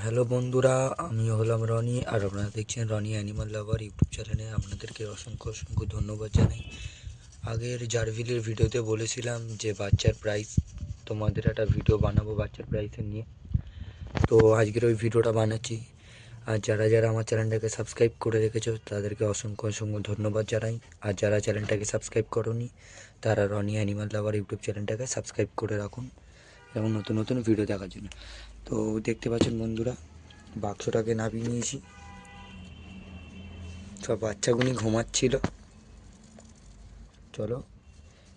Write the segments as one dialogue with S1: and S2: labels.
S1: Hello বন্ধুরা, আমি হলাম রনি আর আপনারা দেখছেন রনি অ্যানিমাল লাভার ইউটিউব চ্যানেলে। আপনাদেরকে অসংখ্য অসংখ্য ধন্যবাদ জানাই। আগের জারভিলের ভিডিওতে বলেছিলাম যে বাচ্চার প্রাইস, তোমাদের একটা ভিডিও বানাবো বাচ্চার প্রাইসের নিয়ে। তো আজকের ওই ভিডিওটা বানাচ্ছি। আর যারা যারা আমার চ্যানেলটাকে সাবস্ক্রাইব করে রেখেছো তাদেরকে অসংখ্য অসংখ্য ধন্যবাদ জানাই। আর যারা চ্যানেলটাকে সাবস্ক্রাইব করোনি তারা রনি অ্যানিমাল লাভার ইউটিউব চ্যানেলটাকে সাবস্ক্রাইব করে রাখুন এবং নতুন নতুন ভিডিও দেখার জন্য। তো দেখতে পাচ্ছেন বন্ধুরা, বাক্সটাকে নামিয়ে নিয়েছি। সব বাচ্চাগুলি ঘুমাচ্ছিল। চলো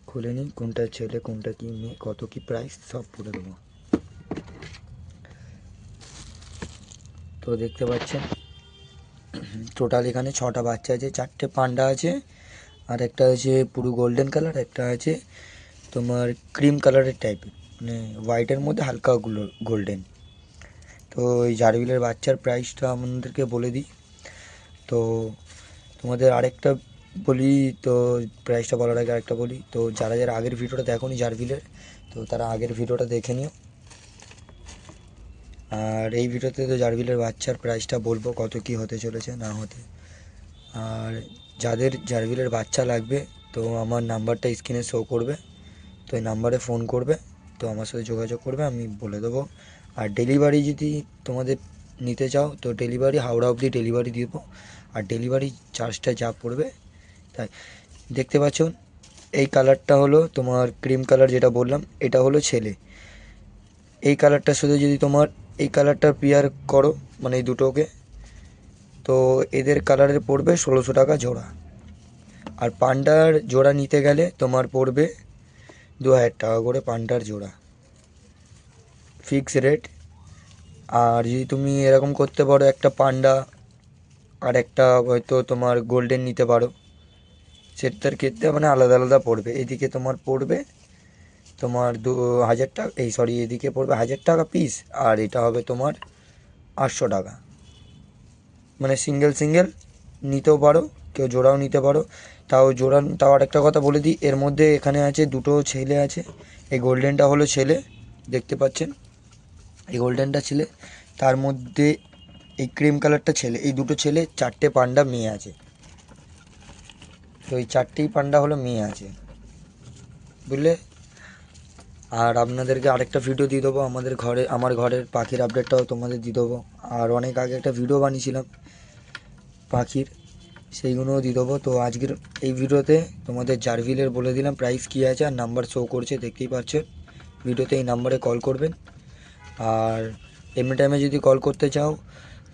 S1: খুলে নিই, কোনটা ছেলে কোনটা কি মেয়ে, কত কি প্রাইস সব বলে দেবো। তো দেখতে পাচ্ছেন টোটাল এখানে 6টা বাচ্চা আছে, 4টে পান্ডা আছে, আর একটা আছে পুরো গোল্ডেন কালার, একটা আছে তোমার ক্রিম কালারের টাইপের, মানে হোয়াইটের মধ্যে হালকা গোল্ডেন। তো এই জারভিলের বাচ্চার প্রাইসটা আমাদেরকে বলে দিই। তো তোমাদের আরেকটা বলি, তো প্রাইসটা বলার আগে আরেকটা বলি। তো যারা যারা আগের ভিডিওটা দেখোনি জারভিলের, তো তারা আগের ভিডিওটা দেখে নিও। আর এই ভিডিওতে তো জারভিলের বাচ্চার প্রাইসটা বলবো কত কি হতে চলেছে না হতে। আর যাদের জারভিলের বাচ্চা লাগবে তো আমার নাম্বারটা স্ক্রিনে শো করবে, তো এই নাম্বারে ফোন করবে, তো আমার সাথে যোগাযোগ করবে, আমি বলে দেবো। আর ডেলিভারি যদি তোমাদের নিতে চাও তো ডেলিভারি হাওড়া অবধি ডেলিভারি দিব, আর ডেলিভারি চার্জটা যা পড়বে তাই। দেখতে পাচ্ছ এই কালারটা হলো তোমার ক্রিম কালার, যেটা বললাম এটা হলো ছেলে। এই কালারটার সাথে যদি তোমার এই কালারটা পেয়ার করো, মানে এই দুটোকে, তো এদের কালারের পড়বে 1600 টাকা জোড়া। আর পান্ডার জোড়া নিতে গেলে তোমার পড়বে 2000 টাকা করে পান্ডার জোড়া, ফিক্স রেট। আর যদি তুমি এরকম করতে পারো, একটা পান্ডা আর একটা হয়তো তোমার গোল্ডেন নিতে পারো, সেটার ক্ষেত্রে মানে আলাদা আলাদা পড়বে। এদিকে তোমার পড়বে তোমার 2000 টাকা, এই সরি এদিকে পড়বে 1000 টাকা পিস, আর এটা হবে তোমার 800 টাকা। মানে সিঙ্গেল সিঙ্গেল নিতেও পারো, কেউ জোড়াও নিতে পারো। তাও আরেকটা কথা বলে দিই, এর মধ্যে এখানে আছে দুটো ছেলে আছে। এই গোল্ডেনটা হলো ছেলে, দেখতে পাচ্ছেন এই গোল্ডেনটা ছেলে, তার মধ্যে এই ক্রিম কালারটা ছেলে। এই দুটো ছেলে, 4টে পান্ডা মেয়ে আছে। তো এই 4টেই পান্ডা হলো মেয়ে আছে, বুঝলে। আর আপনাদেরকে আরেকটা ভিডিও দিয়ে দেবো আমার ঘরের পাখির আপডেটটাও তোমাদের দিয়ে দেবো। আর অনেক আগে একটা ভিডিও বানিয়েছিলাম পাখির, সেইগুলোও দিয়ে দেবো। তো আজকের এই ভিডিওতে তোমাদের জারভিলের বলে দিলাম প্রাইস কী আছে, আর নাম্বার শো করছে দেখতেই পাচ্ছেন ভিডিওতে। এই নাম্বারে কল করবেন। আর এমনি টাইমে যদি কল করতে চাও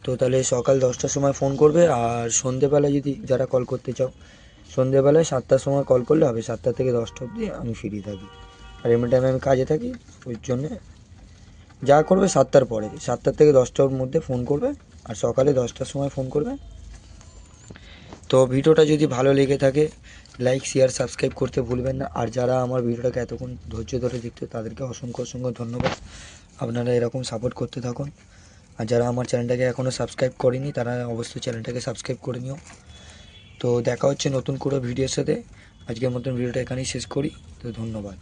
S1: তো তাহলে সকাল 10টার সময় ফোন করবে। আর সন্ধেবেলা যদি যারা কল করতে চাও, সন্ধেবেলায় 7টার সময় কল করলে হবে। 7টা থেকে 10টা অবধি আমি ফ্রি থাকি, আর এমনি টাইমে আমি কাজে থাকি। ওই জন্যে যা করবে 7টার পরে, 7টার থেকে 10টার মধ্যে ফোন করবে, আর সকালে 10টার সময় ফোন করবে। তো ভিডিওটা যদি ভালো লেগে থাকে লাইক শেয়ার সাবস্ক্রাইব করতে ভুলবেন না। আর যারা আমার ভিডিওটাকে এতক্ষণ ধৈর্য ধরে দেখতে তাদেরকে অসংখ্য অসংখ্য ধন্যবাদ। আপনারা এরকম সাপোর্ট করতে থাকুন। আর যারা আমার চ্যানেলটাকে এখনও সাবস্ক্রাইব করেনি তারা অবশ্যই চ্যানেলটাকে সাবস্ক্রাইব করে নিও। তো দেখা হচ্ছে নতুন কোনো ভিডিওর সাথে। আজকের মতন ভিডিওটা এখানেই শেষ করি। তো ধন্যবাদ।